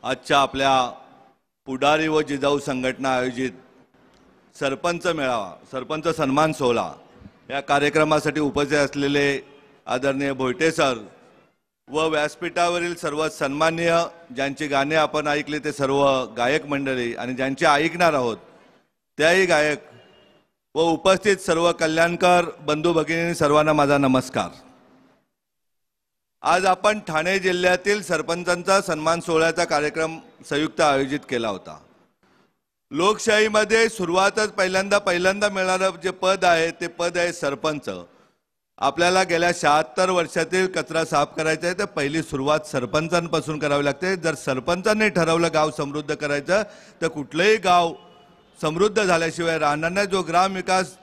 आजच्या आपल्या पुढारी व जिजाऊ संघटना आयोजित सरपंच मेळावा सरपंच सन्मान सोहळा या कार्यक्रमासाठी उपस्थित असलेले आदरणीय भोयटे सर व व्यासपीठावरील सर्व सन्माननीय ज्यांची गाणे आपण ऐकले ते सर्व गायक मंडळी आणि ज्यांचे ऐकणार आहोत त्याही गायक व उपस्थित सर्व कल्याणकर बंधू भगिनी सर्वांना माझा नमस्कार। आज आपण ठाणे जिल्ह्यातील सरपंचांचा सन्मान सोहळ्याचा कार्यक्रम संयुक्त आयोजित केला होता। लोकशाहीमध्ये सुरुवातच पहिल्यांदा मिळणारं जे पद आहे ते पद आहे सरपंच। आपल्याला गेल्या 76 वर्षातील कचरा साफ करायचा आहे तर पहिली सुरुवात सरपंचांपासून करावी लागते। जर सरपंचांनी ठरवलं गाव समृद्ध करायचं तर कुठलंही गाव समृद्ध झाल्याशिवाय राहणार नाही। जो ग्रामविकास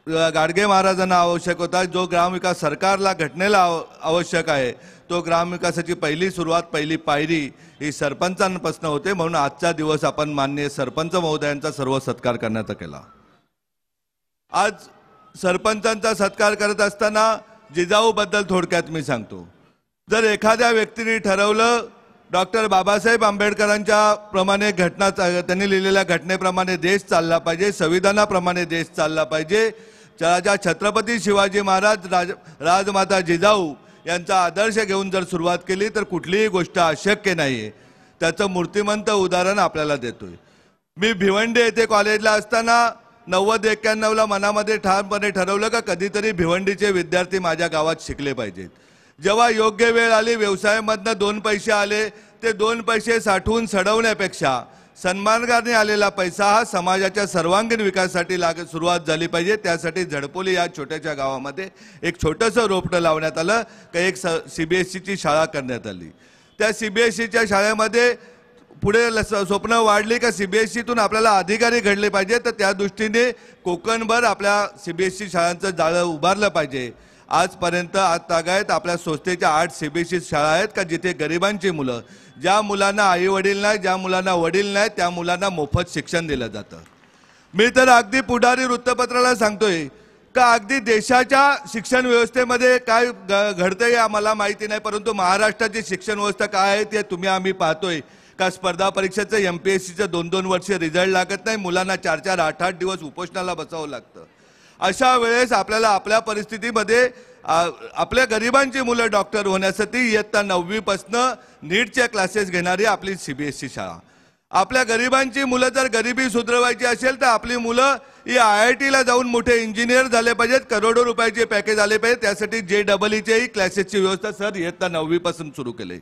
गाडगे महाराजांना आवश्यक होता, जो ग्रामविकास सरकारला घटनेला आवश्यक आहे, तो ग्रामविकासाची पहिली सुरुवात पहिली पायरी ही सरपंचांपासून होते। म्हणून आजचा दिवस आपण माननीय सरपंच महोदयांचा सर्व सत्कार करण्याचा केला। आज सरपंचांचा सत्कार करत असताना जिजाऊ बद्दल थोडक्यात मी सांगतो। जर एखाद्या व्यक्तीने ठरवलं डॉक्टर बाबासाहेब आंबेडकरांच्या प्रमाणे घटना त्यांनी लिहिलेल्या घटनेप्रमाणे देश चालला पाहिजे, संविधानाप्रमाणे देश चालला पाहिजे, राजा छत्रपती शिवाजी महाराज राजमाता जिजाऊ यांचा आदर्श घेऊन जर सुरुवात केली तर कुठलीही गोष्ट अशक्य नाहीये। त्याचं मूर्तिमंत उदाहरण आपल्याला देतोय। मी भिवंडी येथे कॉलेजला असताना 90-91ला मनामध्ये ठामपणे ठरवलं का कधीतरी भिवंडीचे विद्यार्थी माझ्या गावात शिकले पाहिजेत। जेव्हा योग्य वेळ आली, व्यवसायामधनं 2 पैसे आले, ते 2 पैसे साठवून सडवण्यापेक्षा सन्मानकाने आलेला पैसा हा समाजाच्या सर्वांगीण विकासासाठी सुरुवात झाली पाहिजे। त्यासाठी झडपोली या छोट्याशा गावामध्ये एक छोटंसं रोपटं लावण्यात आलं का एक CBSEची शाळा करण्यात आली। त्या CBSEच्या शाळेमध्ये पुढे स्वप्न वाढली का CBSEतून आपल्याला अधिकारी घडले पाहिजे, तर त्या दृष्टीने कोकणभर आपल्या CBSE शाळांचं जाळं उभारलं पाहिजे। आजपर्यंत तागायत आपल्या संस्थेच्या 8 CBSE शाळा आहेत का जिथे गरिबांची मुलं, ज्या मुलांना आई वडील नाही, ज्या मुलांना वडील नाही, त्या मुलांना मोफत शिक्षण दिलं जातं। मी तर अगदी पुढारी वृत्तपत्राला सांगतोय का अगदी देशाच्या शिक्षण व्यवस्थेमध्ये काय घडतंय आम्हाला माहिती नाही, परंतु महाराष्ट्राची शिक्षण व्यवस्था काय आहे ते आम्ही पाहतोय का स्पर्धा परीक्षेचं MPSCचं 2-2 वर्ष रिझल्ट लागत नाही, मुलांना 4-4, 8-8 दिवस उपोषणाला बसावं लागतं। अशा वेळेस आपल्याला आपल्या परिस्थितीमध्ये आपल्या गरिबांची मुलं डॉक्टर होण्यासाठी इयत्ता 9वी पासून नीटचे क्लासेस घेणारी आपली CBSE शाळा। आपल्या गरिबांची मुलं जर गरिबी सुधारवायची असेल तर आपली मुलं ही IITला जाऊन मोठे इंजिनियर झाले पाहिजेत, करोडो रुपयाचे पॅकेज आले पाहिजे। त्यासाठी JEEचेही क्लासेसची व्यवस्था सर इयत्ता 9वी पासून सुरू केली।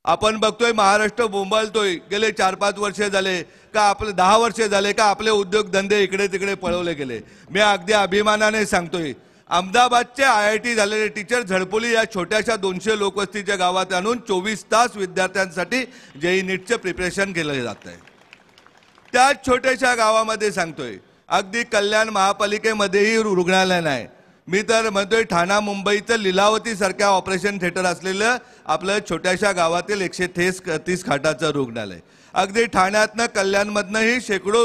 आपण बघतोय महाराष्ट्र बोंबालतोय, गेले 4-5 वर्ष झाले का आपले 10 वर्ष झाले का आपले उद्योगधंदे इकडे तिकडे पळवले गेले। मी अगदी अभिमानाने सांगतोय अहमदाबादचे IIT झालेले टीचर झडपोली या छोट्याशा 200 लोकवस्तीच्या गावात आणून 24 तास विद्यार्थ्यांसाठी JEE नीटचे प्रिपरेशन केले जात आहे। त्याच छोट्याशा गावामध्ये सांगतोय अगदी कल्याण महापालिकेमध्येही रुग्णालय नाही। मी तर म्हणतोय ठाणा मुंबईचं लीलावती सारख्या ऑपरेशन थिएटर असलेलं आपलं छोट्याशा गावातील 130 खाटाचं रुग्णालय। अगदी ठाण्यातनं कल्याणमधनंही शेकडो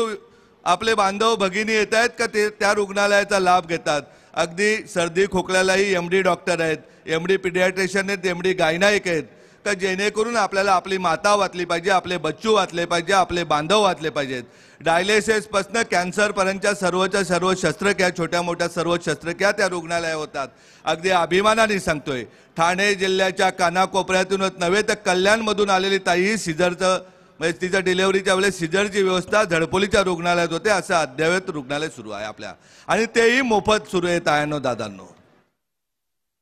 आपले बांधव भगिनी येत आहेत का ते त्या रुग्णालयाचा लाभ घेतात। अगदी सर्दी खोकल्यालाही MD डॉक्टर आहेत, MD पिडियाट्रिशियन आहेत, MD गायनाईक आहेत का जेणेकरून आपल्याला आपली माता वाचली पाहिजे, आपले बच्चू वाचले पाहिजे, आपले बांधव वाचले पाहिजेत। डायलिसिसपासून कॅन्सरपर्यंतच्या सर्वच्या सर्व शस्त्रक्रिया, छोट्या मोठ्या सर्व शस्त्रक्रिया त्या रुग्णालयात होतात। अगदी अभिमानाने सांगतोय ठाणे जिल्ह्याच्या कानाकोपऱ्यातूनच नव्हे तर कल्याणमधून आलेली ताई सिझरचं म्हणजे तिच्या डिलिव्हरीच्या वेळेस सिझरची व्यवस्था झडपोलीच्या रुग्णालयात होते। असं अद्ययावत रुग्णालय सुरू आहे आपल्या आणि तेही मोफत सुरू आहे। तायांनो दादांनो,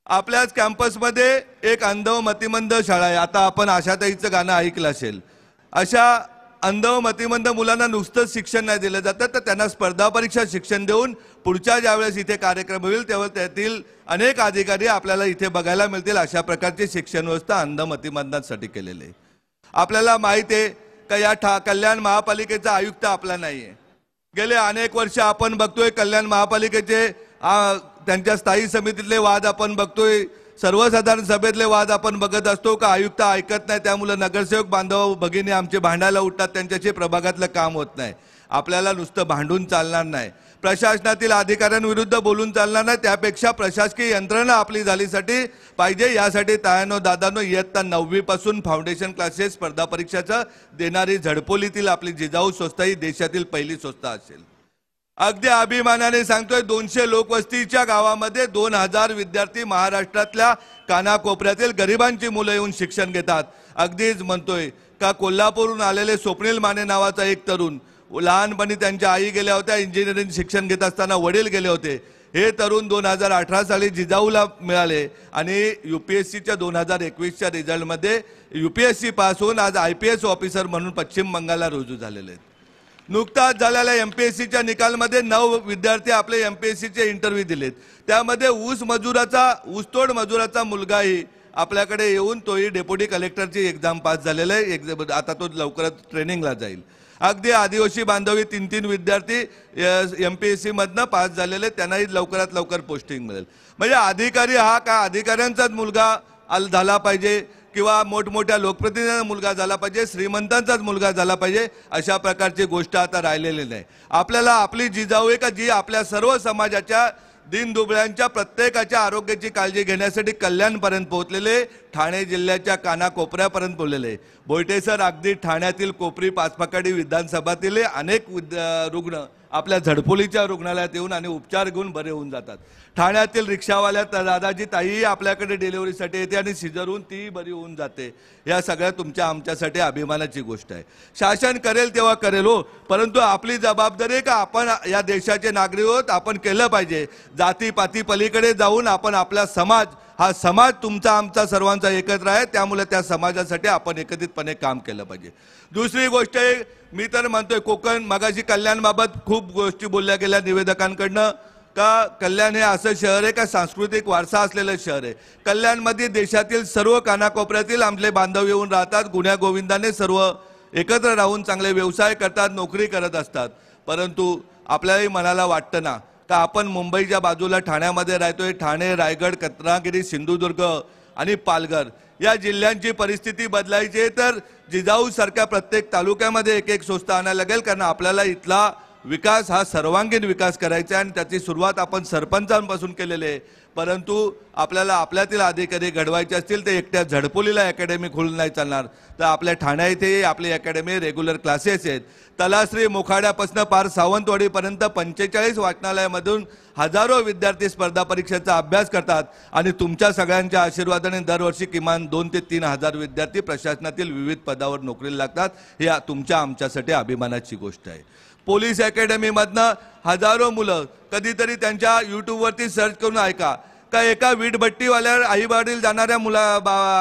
आपल्याच कॅम्पसमध्ये एक अंध व मतिमंद शाळा आहे। आता आपण आशाताईचं गाणं ऐकलं असेल। अशा अंध व मतिमंद मुलांना नुसतंच शिक्षण नाही दिलं जातं तर त्यांना स्पर्धा परीक्षा शिक्षण देऊन पुढच्या ज्यावेळेस इथे कार्यक्रम होईल तेव्हा त्यातील अनेक अधिकारी आपल्याला इथे बघायला मिळतील। अशा प्रकारची शिक्षण व्यवस्था अंध मतिमंदांसाठी केलेली आहे। आपल्याला माहिती आहे का या कल्याण महापालिकेचा आयुक्त आपला नाहीये। गेले अनेक वर्ष आपण बघतोय कल्याण महापालिकेचे त्यांच्या स्थायी समितीतले वाद आपण बघतोय, सर्वसाधारण सभेतले वाद आपण बघत असतो का आयुक्त ऐकत नाही, त्यामुळे नगरसेवक बांधव भगिनी आमचे भांडायला उठतात, त्यांच्याशी प्रभागातलं काम होत नाही। आपल्याला नुसतं भांडून चालणार नाही, प्रशासनातील अधिकाऱ्यांविरुद्ध बोलून चालणार नाही, त्यापेक्षा प्रशासकीय यंत्रणा आपली झालीसाठी पाहिजे। यासाठी तायानो दादानो इयत्ता 9वी पासून फाउंडेशन क्लासेस स्पर्धा परीक्षाचं देणारी झडपोलीतील आपली जिजाऊ संस्था ही देशातील पहिली संस्था असेल। अगदी अभिमानाने सांगतोय, 200 लोकवस्तीच्या गावामध्ये 2000 विद्यार्थी महाराष्ट्रातल्या कानाकोपऱ्यातील गरिबांची मुलं येऊन शिक्षण घेतात। अगदीच म्हणतोय का कोल्हापूरहून आलेले स्वप्नील माने नावाचा एक तरुण, लहानपणी त्यांच्या आई गेल्या होत्या इंजिनिअरिंग शिक्षण घेत असताना वडील गेले होते। हे तरुण 2018 साली जिजाऊला मिळाले आणि UPSCच्या 2021च्या रिझल्टमध्ये UPSC पास होऊन आज IPS ऑफिसर म्हणून पश्चिम बंगालला रुजू झालेले आहेत। नुकताच झालेल्या MPSCच्या निकालमध्ये 9 विद्यार्थी आपले MPSCचे इंटरव्ह्यू दिलेत, त्यामध्ये ऊसतोड मजुराचा मुलगाही आपल्याकडे येऊन तोही डेप्युटी कलेक्टरची एक्झाम पास झालेला आहे। आता तो लवकरच ट्रेनिंगला जाईल। अगदी आदिवासी बांधवी 3 विद्यार्थी MPSC मधनं पास झालेले, त्यांनाही लवकरात लवकर पोस्टिंग मिळेल। म्हणजे अधिकारी हा का अधिकाऱ्यांचाच मुलगा झाला पाहिजे किंवा मोठमोठ्या लोकप्रतिनिधींचा मुलगा झाला पाहिजे, श्रीमंतांचाच मुलगा झाला पाहिजे, अशा प्रकारची गोष्ट आता राहिलेली नाही। आपल्याला आपली जिजाऊ आहे का जी आपल्या सर्व समाजाच्या दीनदुबळ्यांच्या प्रत्येकाच्या आरोग्याची काळजी घेण्यासाठी कल्याणपर्यंत पोहोचलेले, ठाणे जिल्ह्याच्या कानाकोपऱ्यापर्यंत पोहोचलेले। बोयटे सर, अगदी ठाण्यातील कोपरी पाचपकाडी विधानसभातील अनेक रुग्ण आपल्या झडपोलीच्या रुग्णालयात येऊन आणि उपचार घेऊन बरे होऊन जातात। ठाण्यातील रिक्षावाल्या दादाजी ताई आपल्याकडे डिलिव्हरीसाठी येते आणि सिजरहून ती बरी होऊन जाते। या सगळ्या तुमच्या आमच्यासाठी अभिमानाची गोष्ट आहे। शासन करेल तेव्हा करेल हो, परंतु आपली जबाबदारी का आपण या देशाचे नागरिक आहोत, आपण केलं पाहिजे। जातीपाती पलीकडे जाऊन आपण आपला समाज तुमचा आमचा सर्वांचा एकत्र आहे, त्यामुळे त्या समाजासाठी आपण एकत्रितपणे काम केलं पाहिजे। दुसरी गोष्ट आहे, मी तर म्हणतोय कोकण, मगाशी कल्याणबाबत खूप गोष्टी बोलल्या गेल्या निवेदकांकडनं का कल्याण हे असं शहर आहे का सांस्कृतिक वारसा असलेलं शहर आहे। कल्याणमध्ये देशातील सर्व कानाकोपऱ्यातील आमचे बांधव येऊन राहतात, गुण्या गोविंदाने सर्व एकत्र राहून चांगले व्यवसाय करतात, नोकरी करत असतात। परंतु आपल्यालाही मनाला वाटतं ना का आपण मुंबईच्या बाजूला ठाण्यामध्ये राहतोय, ठाणे, रायगड, रत्नागिरी, सिंधुदुर्ग आणि पालघर या जिल्ह्यांची परिस्थिती बदलायची आहे तर जिजाऊ सारख्या प्रत्येक तालुक्यामध्ये एक संस्था आणायला लागेल, कारण आपल्याला इथला विकास हा सर्वांगीण विकास करायचा आहे आणि त्याची सुरुवात आपण सरपंचांपासून केलेली आहे। परंतु आपल्याला आपल्यातील अधिकारी घडवायचे असतील ते एकट्या झडपोलीला अकॅडमी खोलून नाही चालणार, तर आपल्या ठाण्या इथे आपली अकॅडमी रेग्युलर क्लासेस आहेत। तलाश्री मोखाड्यापासून पार सावंतवाडीपर्यंत 45 वाचनालयामधून हजारो विद्यार्थी स्पर्धा परीक्षेचा अभ्यास करतात आणि तुमच्या सगळ्यांच्या आशीर्वादाने दरवर्षी किमान 2 ते 3 हजार विद्यार्थी प्रशासनातील विविध पदावर नोकरीला लागतात। ही तुमच्या आमच्यासाठी अभिमानाची गोष्ट आहे। पोलीस अकॅडमीमधनं हजारो मुलं, कधीतरी त्यांच्या यूट्यूबवरती सर्च करून ऐका का एका वीटभट्टीवाल्यावर आई वडील जाणाऱ्या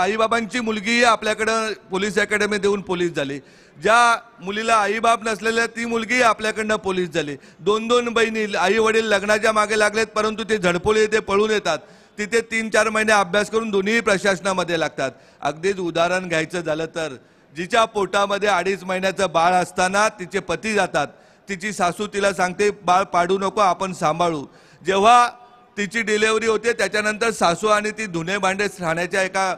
आईबाबांची मुलगी आपल्याकडं पोलीस अकॅडमी देऊन पोलीस झाली। ज्या मुलीला आईबाप नसलेल्या ती मुलगी आपल्याकडनं पोलीस झाली। 2 बहिणी आई वडील लग्नाच्या मागे लागलेत, परंतु ते झडपोली येते पळून येतात, तिथे 3-4 महिने अभ्यास करून दोन्ही प्रशासनामध्ये लागतात। अगदीच उदाहरण घ्यायचं झालं तर जिच्या पोटामध्ये 2.5 महिन्याचं बाळ असताना तिचे पती जातात, तिची सासू तिला सांगते बाळ पाडू नको, आपण सांभाळू। जेव्हा तिची डिलिव्हरी होते त्याच्यानंतर सासू आणि ती धुणे भांडे ठाण्याच्या एका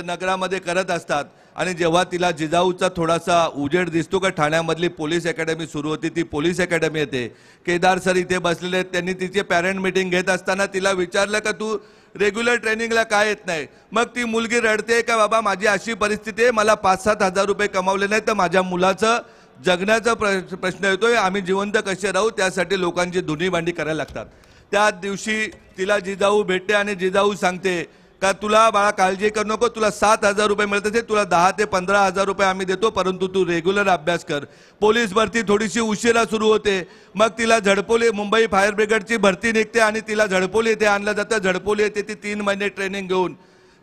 नगरामध्ये करत असतात आणि जेव्हा तिला जिजाऊचा थोडासा उजेड दिसतो का ठाण्यामधली पोलीस अकॅडमी सुरू होती, ती पोलीस अकॅडमी येते। केदार सर इथे बसलेले आहेत, त्यांनी तिचे पॅरेंट मीटिंग घेत असताना तिला विचारलं का तू रेग्युलर ट्रेनिंगला काय येत नाही? मग ती मुलगी रडते का बाबा माझी अशी परिस्थिती आहे, मला 5-7 हजार रुपये कमावले नाही तर माझ्या मुलाचं जगण्याचा प्रश्न येतोय, आम्ही जिवंत कसे राहू, त्यासाठी लोकांची धुणी भांडी करायला लागतात। त्या दिवशी तिला जिजाऊ भेटते आणि जिजाऊ सांगते का तुला बाळा काळजी करू नको, तुला 7,000 रुपये मिळत असेल, तुला 10 ते 15,000 रुपये आम्ही देतो, परंतु तू रेग्युलर अभ्यास कर। पोलीस भरती थोडीशी उशिरा सुरू होते, मग तिला झडपोली मुंबई फायर ब्रिगेडची भरती निघते आणि तिला झडपोली येथे आणलं जातं। झडपोली येथे ती 3 महिने ट्रेनिंग घेऊन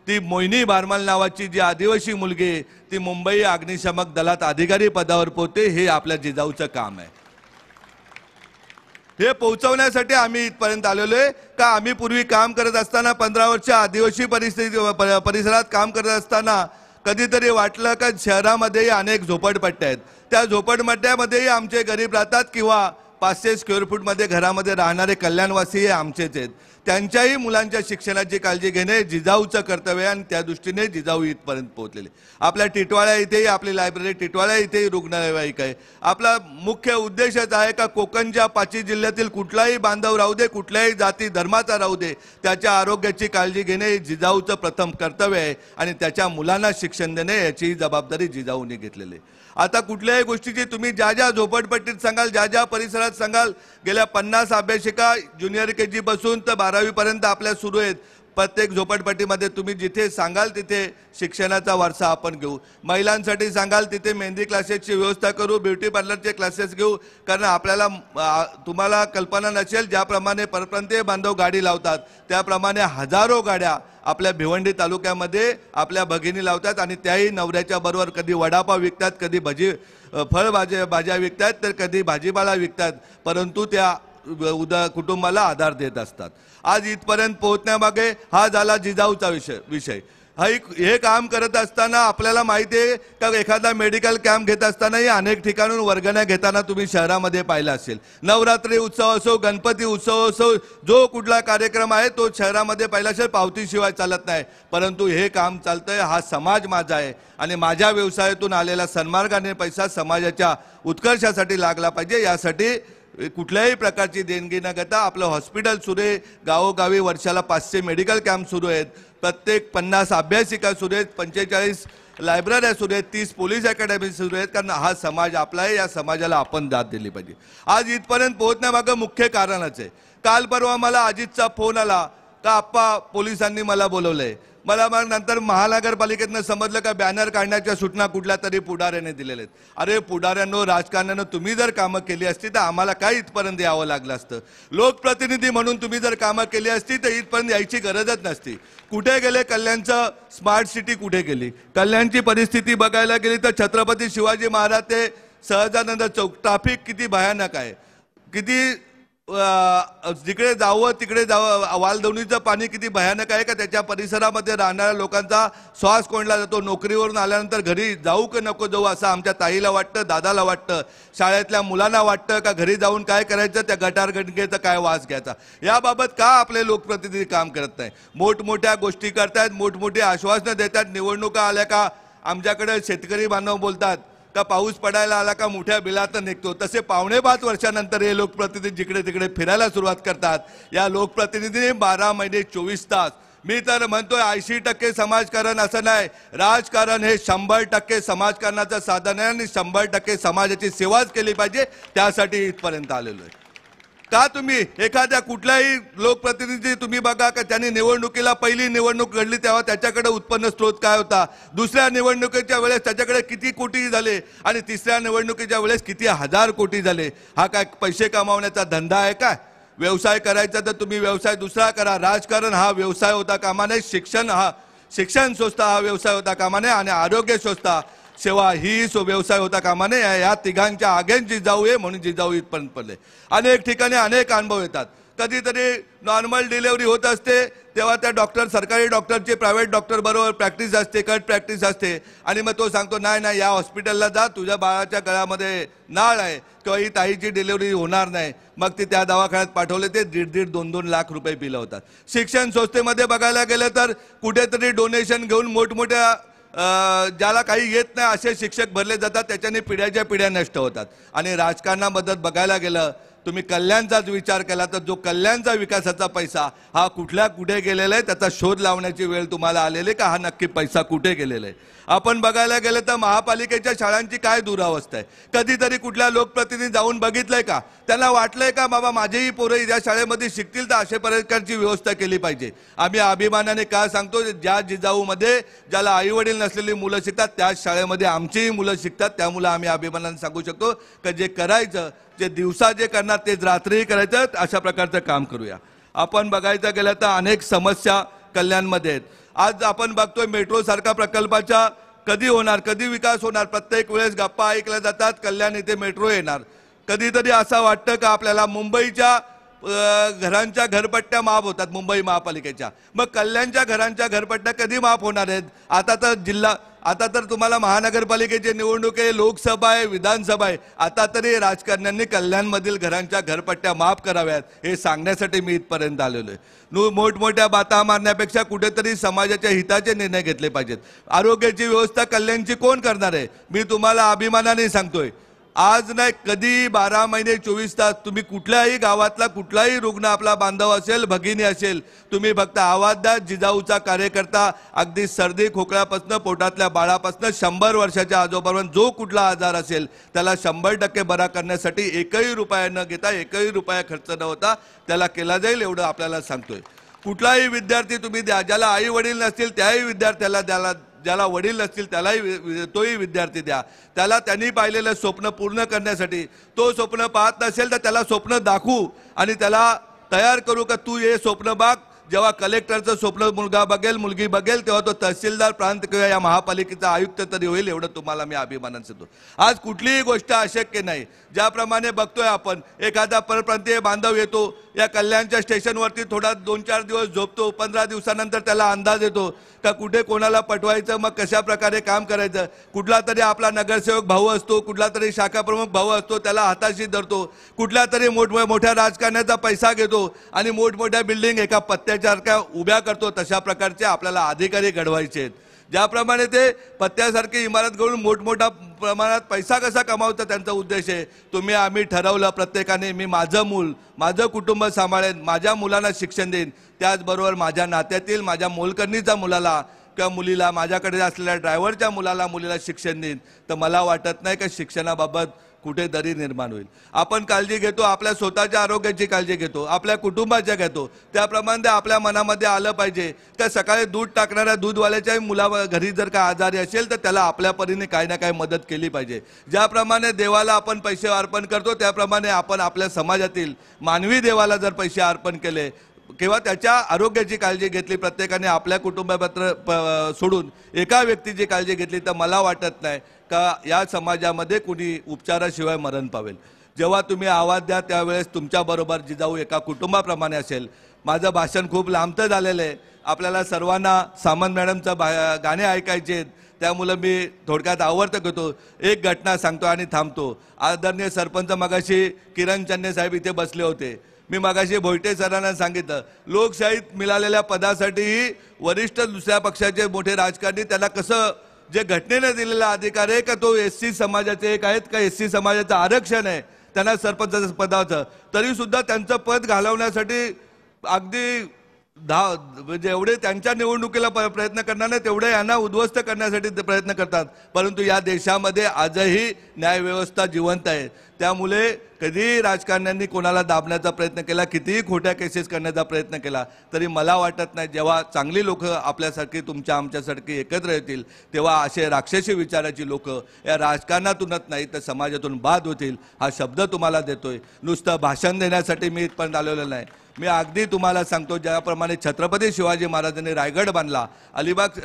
ती मोहिनी बारमाल नावाची जी आदिवासी मुलगी आहे ती मुंबई अग्निशमक दलात अधिकारी पदावर पोहोचते। हे आपल्या जिजाऊचं काम आहे। हे पोहोचवण्यासाठी आम्ही इथपर्यंत आलेलो आहे का आम्ही पूर्वी काम करत असताना 15 वर्ष आदिवासी परिसरात काम करत असताना कधीतरी वाटलं का शहरामध्ये अनेक झोपडपट्ट्या आहेत, त्या झोपडपट्ट्यामध्येही आमचे गरीब राहतात किंवा 500 स्क्वेअर फूटमध्ये घरामध्ये राहणारे कल्याणवासी हे आमचेच आहेत। त्यांच्याही मुलांच्या शिक्षणाची काळजी घेणे जिजाऊचं कर्तव्य आहे आणि त्या दृष्टीने जिजाऊ इथपर्यंत पोहोचलेले. आपल्या टिटवाळा इथेही आपली लायब्ररी, टिटवाळा इथेही रुग्णवाहिका आहे. आपला मुख्य उद्देशच आहे का कोकणच्या 5 जिल्ह्यातील कुठलाही बांधव राहू दे, कुठल्याही जाती धर्माचा राहू दे, त्याच्या आरोग्याची काळजी घेणे हे जिजाऊचं प्रथम कर्तव्य आहे आणि त्याच्या मुलांना शिक्षण देणे याची जबाबदारी जिजाऊने घेतलेली आहे. आता कुठल्याही गोष्टीची तुम्ही ज्या ज्या झोपडपट्टीत सांगाल, ज्या ज्या परिसरात सांगाल, गेल्या 50 अभ्यासिका ज्युनियर KG पासून तर 12वी पर्यंत आपल्या सुरू आहेत. प्रत्येक झोपडपट्टीमध्ये तुम्ही जिथे सांगाल तिथे शिक्षणाचा वारसा आपण घेऊ. महिलांसाठी सांगाल तिथे मेहंदी क्लासेसची व्यवस्था करू, ब्युटी पार्लरचे क्लासेस घेऊ. कारण आपल्याला तुम्हाला कल्पना नसेल, ज्याप्रमाणे परप्रांतीय बांधव गाडी लावतात त्याप्रमाणे हजारो गाड्या आपल्या भिवंडी तालुक्यामध्ये आपल्या भगिनी लावतात आणि त्याही नवऱ्याच्या बरोबर कधी वडापाव विकतात, कधी भाज्या विकतात, तर कधी भाजीपाला विकतात, परंतु त्या कुटुंबाला आधार देत असतात. आज इथपर्यंत पोहोचण्यामागे हा झाला जिजाऊचा विषय. हे काम करत असताना आपल्याला माहिती आहे का, एखादा मेडिकल कॅम्प घेत असतानाही अनेक ठिकाणून वर्गण्या घेताना तुम्ही शहरामध्ये पाहिलं असेल. नवरात्री उत्सव असो, गणपती उत्सव असो, जो कुठला कार्यक्रम आहे तो शहरामध्ये पाहिला असेल, पावतीशिवाय चालत नाही. परंतु हे काम चालतंय, हा समाज माझा आहे आणि माझ्या व्यवसायातून आलेला सन्मार्गाने पैसा समाजाच्या उत्कर्षासाठी लागला पाहिजे. यासाठी कुठल्याही प्रकारची देणगी न घेता आपलं हॉस्पिटल सुरू आहे, गावोगावी वर्षाला 500 मेडिकल कॅम्प सुरू आहेत, प्रत्येक 50 अभ्यासिका सुरू आहेत, 45 लायब्रऱ्या सुरू आहेत, 30 पोलीस अकॅडमी सुरू आहेत. कारण हा समाज आपला आहे, या समाजाला आपण दाद दिली पाहिजे. आज इथपर्यंत पोहोचण्यामागं मुख्य कारणच आहे. काल परवा मला अजितचा फोन आला का आप्पा पोलिसांनी मला बोलवलंय. मला मग नंतर महानगरपालिकेतनं समजलं का बॅनर काढण्याच्या सूचना कुठल्या तरी पुढाऱ्याने दिलेल्या आहेत. अरे पुढाऱ्यांनो, राजकारण्यानं तुम्ही जर कामं केली असती तर आम्हाला काय इथपर्यंत यावं लागलं असतं. लोकप्रतिनिधी म्हणून तुम्ही जर कामं केली असती तर इथपर्यंत यायची गरजच नसती. कुठे गेले कल्याणचं स्मार्ट सिटी, कुठे गेली कल्याणची परिस्थिती बघायला गेली तर छत्रपती शिवाजी महाराज ते सहजानंद चौक ट्रॅफिक किती भयानक आहे, किती जिकडे जावं तिकडे जावं, वालधवणीचं पाणी किती भयानक आहे का त्याच्या परिसरामध्ये राहणाऱ्या लोकांचा श्वास कोंडला जातो. नोकरीवरून आल्यानंतर घरी जाऊ की नको जाऊ असं आमच्या ताईला वाटतं, दादाला वाटतं, शाळेतल्या मुलांना वाटतं का घरी जाऊन काय करायचं, त्या गटार गणगेचा काय वास घ्यायचा. याबाबत का आपले लोकप्रतिनिधी काम करत नाही. मोठमोठ्या गोष्टी करतायत, मोठमोठी आश्वासनं देतात. निवडणुका आल्या का आमच्याकडे शेतकरी बांधव बोलतात का पाऊस पडायला आला का मोठ्या बिलात निघतो. तसे 4.5 वर्षानंतर हे लोकप्रतिनिधी जिकडे तिकडे फिरायला सुरुवात करतात. या लोकप्रतिनिधीने 12 महिने 24 तास, मी तर म्हणतोय 80% समाजकारण असं नाही, राजकारण हे 100% समाजकारणाचं साधन आहे आणि 100% समाजाची सेवाच केली पाहिजे. त्यासाठी इथपर्यंत आलेलो आहे. का तुम्ही एखाद्या कुठल्याही लोकप्रतिनिधी तुम्ही बघा का त्यांनी निवडणुकीला, पहिली निवडणूक घडली तेव्हा त्याच्याकडे उत्पन्न स्रोत काय होता, दुसऱ्या निवडणुकीच्या वेळेस त्याच्याकडे किती कोटी झाले आणि तिसऱ्या निवडणुकीच्या वेळेस किती हजार कोटी झाले. हा काय पैसे कमावण्याचा धंदा आहे काय? व्यवसाय करायचा तर तुम्ही व्यवसाय दुसरा करा. राजकारण हा व्यवसाय होता कामा नये, शिक्षण संस्था हा व्यवसाय होता कामा नये आणि आरोग्य संस्था सेवा ही व्यवसाय होता कामा नये. या तिघांच्या आगेन जिजाऊ आहे म्हणून जिजाऊ इथपर्यंत पडले. अनेक ठिकाणी अनेक अनुभव येतात. कधीतरी नॉर्मल डिलिव्हरी होत असते तेव्हा त्या डॉक्टर, सरकारी डॉक्टरची प्रायव्हेट डॉक्टर बरोबर प्रॅक्टिस असते, कट प्रॅक्टिस असते आणि मग तो सांगतो नाही नाही या हॉस्पिटलला जा, तुझ्या बाळाच्या गळ्यामध्ये नाळ आहे किंवा ही ताईची डिलिव्हरी होणार नाही. मग ते त्या दवाखान्यात पाठवले, ते 1.5 2 लाख रुपये बिल होतात. शिक्षण संस्थेमध्ये बघायला गेलं तर कुठेतरी डोनेशन घेऊन मोठमोठ्या ज्याला काही येत नाही असे शिक्षक भरले जातात, त्याच्याने पिढ्याच्या पिढ्या नष्ट होतात. आणि राजकारणाबद्दल बघायला गेलं तुम्ही कल्याणचाच विचार केला तर जो कल्याणचा विकासाचा पैसा हा कुठे गेलेला आहे त्याचा शोध लावण्याची वेळ तुम्हाला आलेली का हा नक्की पैसा कुठे गेलेला आहे. आपण बघायला गेलं तर महापालिकेच्या शाळांची काय दुरावस्था आहे. कधीतरी कुठल्या लोकप्रतिनिधी जाऊन बघितलंय का? त्यांना वाटलंय का बाबा माझेही पोरं या शाळेमध्ये शिकतील तर अशा प्रकारची व्यवस्था केली पाहिजे. आम्ही अभिमानाने काय सांगतो, ज्या जिजाऊमध्ये ज्याला आई वडील नसलेली मुलं शिकतात त्याच शाळेमध्ये आमचीही मुलं शिकतात. त्यामुळे आम्ही अभिमानाने सांगू शकतो की जे करायचं, जे दिवसा जे करणार तेच रात्रीही करायचं, अशा प्रकारचं काम करूया. आपण बघायचं गेलं तर अनेक समस्या कल्याणमध्ये आहेत. आज आपण बघतोय मेट्रो सारखा प्रकल्पाच्या कधी होणार, कधी विकास होणार. प्रत्येक वेळेस गप्पा ऐकल्या जातात कल्याण इथे मेट्रो येणार. कधीतरी असं वाटतं का आपल्याला मुंबईच्या घरांच्या घरपट्ट्या माफ होतात मुंबई महापालिकेच्या, मग कल्याणच्या घरांच्या घरपट्ट्या कधी माफ होणार आहेत? आता तर आता तर तुम्हाला महानगरपालिकेची निवडणूक आहे, लोकसभा आहे, विधानसभा आहे. आता तरी राजकारण्यांनी कल्याणमधील घरांच्या घरपट्ट्या माफ कराव्यात हे सांगण्यासाठी मी इथपर्यंत आलेलो आहे. मोठमोठ्या बाता मारण्यापेक्षा कुठेतरी समाजाच्या हिताचे निर्णय घेतले पाहिजेत. आरोग्याची व्यवस्था कल्याणची कोण करणार आहे? मी तुम्हाला अभिमानाने सांगतोय, आज नाही कधी 12 महिने 24 तास तुम्ही कुठल्याही गावातला कुठलाही रुग्ण आपला बांधव असेल, भगिनी असेल, तुम्ही फक्त आवाज द्या. जिजाऊचा कार्यकर्ता अगदी सर्दी खोकल्यापासून पोटातल्या बाळापासून 100 वर्षाच्या आजोबापर्यंत जो कुठला आजार असेल त्याला 100% बरा करण्यासाठी एकही रुपया न घेता, एकही रुपया खर्च न होता त्याला केला जाईल एवढं आपल्याला सांगतोय. कुठलाही विद्यार्थी तुम्ही द्या, ज्याला आई वडील नसतील त्याही विद्यार्थ्याला द्याला, ज्याला वडील नसतील त्यालाही तोही विद्यार्थी द्या. त्याला त्यांनी पाहिलेलं स्वप्न पूर्ण करण्यासाठी, तो स्वप्न पाहत नसेल तर त्याला स्वप्न दाखवू आणि त्याला तयार करू का तू हे स्वप्न बाग. जेव्हा कलेक्टरचं स्वप्न मुलगा बघेल, मुलगी बघेल, तेव्हा तो तहसीलदार, प्रांत किंवा या महापालिकेचा आयुक्त तरी होईल एवढं तुम्हाला मी अभिमानाने सांगतो. आज कुठलीही गोष्ट अशक्य नाही. ज्याप्रमाणे बघतोय आपण, एखादा परप्रांतीय बांधव येतो या कल्याणच्या स्टेशनवरती, थोडा 2-4 दिवस झोपतो, 15 दिवसानंतर त्याला अंदाज येतो का कुठे कोणाला पटवायचं, मग कशा प्रकारे काम करायचं. कुठला तरी आपला नगरसेवक भाऊ असतो, कुठला तरी शाखा प्रमुख भाऊ असतो, त्याला हाताशी धरतो. कुठल्या तरी मोठ्या राजकारण्याचा पैसा घेतो आणि मोठमोठ्या बिल्डिंग एका पत्त्यासारख्या उभ्या करतो. तशा प्रकारचे आपल्याला अधिकारी घडवायचे आहेत. ज्याप्रमाणे ते पत्त्यासारखी इमारत घडवून मोठमोठ्या प्रमाणात पैसा कसा कमावता त्यांचा उद्देश आहे. आम्ही ठरवलं प्रत्येकाने, मी माझं मूल, माझं कुटुंब सांभाळेन, माझ्या मुलांना शिक्षण देईन, त्याचबरोबर माझ्या नात्यातील माझ्या मोलकरणीच्या मुलाला किंवा मुलीला, माझ्याकडे असलेल्या ड्रायव्हरच्या मुलाला मुलीला शिक्षण देईन. तर मला वाटत नाही का शिक्षणाबाबत कुठे दरी निर्माण होईल. आपण काळजी घेतो, आपल्या स्वतःच्या आरोग्याची काळजी घेतो, आपल्या कुटुंबाच्या घेतो, त्याप्रमाणे आपल्या मनामध्ये आलं पाहिजे त्या सकाळी दूध टाकणाऱ्या दूधवाल्याच्याही मुला घरी जर का आजारी असेल तर त्याला आपल्या परीने काही ना काही मदत केली पाहिजे. ज्याप्रमाणे देवाला आपण पैसे अर्पण करतो त्याप्रमाणे आपण आपल्या समाजातील मानवी देवाला जर पैसे अर्पण केले किंवा त्याच्या आरोग्याची काळजी घेतली, प्रत्येकाने आपल्या कुटुंबापत्र सोडून एका व्यक्तीची काळजी घेतली, तर मला वाटत नाही का या समाजामध्ये कुणी उपचाराशिवाय मरण पावेल. जेव्हा तुम्ही आवाज द्या त्यावेळेस तुमच्याबरोबर जिजाऊ एका कुटुंबाप्रमाणे असेल. माझं भाषण खूप लांबतं झालेलं आहे. आपल्याला सर्वांना सामंत मॅडमचं गाणे ऐकायचे आहेत, त्यामुळं मी थोडक्यात आवर्त घेतो. एक घटना सांगतो आणि थांबतो. आदरणीय सरपंच मगाशी किरण चन्ने साहेब इथे बसले होते. मी मगाशी भोईटे सरांना सांगितलं, लोकशाहीत मिळालेल्या पदासाठीही वरिष्ठ दुसऱ्या पक्षाचे मोठे राजकारणी त्यांना कसं, जे घटनेने दिलेला अधिकार आहे का तो SC समाजाचे एक आहेत का SC समाजाचं आरक्षण आहे त्यांना सरपंचाच्या पदाचं, तरी सुद्धा त्यांचं पद घालवण्यासाठी अगदी म्हणजे एवढे त्यांच्या निवडणुकीला प्रयत्न करणार नाही तेवढे यांना उद्ध्वस्त करण्यासाठी ते प्रयत्न करतात. परंतु या देशामध्ये आजही न्यायव्यवस्था जिवंत आहे. त्यामुळे कधीही राजकारण्यांनी कोणाला दाबण्याचा प्रयत्न केला, कितीही खोट्या केसेस करण्याचा प्रयत्न केला, तरी मला वाटत नाही जेव्हा चांगली लोक आपल्यासारखी तुमच्या आमच्यासारखी एकत्र येतील तेव्हा असे राक्षसी विचाराची लोक या राजकारणातूनच नाही तर समाजातून बाद होतील. हा शब्द तुम्हाला देतोय. नुसतं भाषण देण्यासाठी मी इथपर्यंत आलेलो नाही. मी अगदी तुम्हाला सांगतो, ज्याप्रमाणे छत्रपती शिवाजी महाराजांनी रायगड बांधला, अलिबाग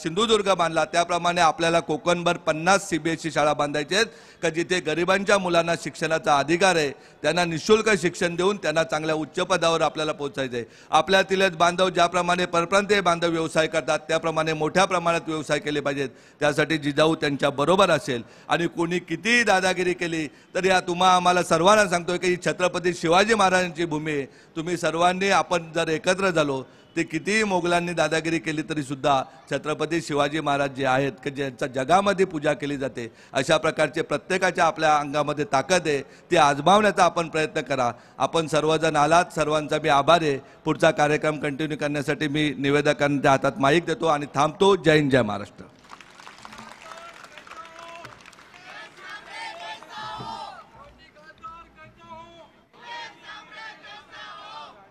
सिंधुदुर्ग बांधला, त्याप्रमाणे आपल्याला कोकणभर 50 CBSE शाळा बांधायचे आहेत का जिथे गरिबांच्या मुलांना शिक्षणाचा अधिकार आहे, त्यांना निशुल्क शिक्षण देऊन त्यांना चांगल्या उच्च पदावर आपल्याला पोहोचायचं आहे. आपल्यातीलच बांधव ज्याप्रमाणे परप्रांतीय बांधव व्यवसाय करतात त्याप्रमाणे मोठ्या प्रमाणात व्यवसाय केले पाहिजेत. त्यासाठी जिजाऊ त्यांच्या बरोबर असेल आणि कोणी कितीही दादागिरी केली तरी आम्हाला सर्वांना सांगतोय की छत्रपती शिवाजी महाराजांची भूमी आहे. तुम्ही सर्वांनी आपण जर एकत्र झालो, ते कितीही मोगलांनी दादागिरी केली तरी सुद्धा छत्रपती शिवाजी महाराज जे आहेत की ज्यांच्या जगामध्ये पूजा केली जाते, अशा प्रकारचे प्रत्येकाच्या आपल्या अंगामध्ये ताकद आहे, ती आजमावण्याचा आपण प्रयत्न करा. आपण सर्वजण आलात, सर्वांचा मी आभार आहे. पुढचा कार्यक्रम कंटिन्यू करण्यासाठी मी निवेदकांच्या हातात माईक देतो आणि थांबतो. जय हिंद, जय महाराष्ट्र.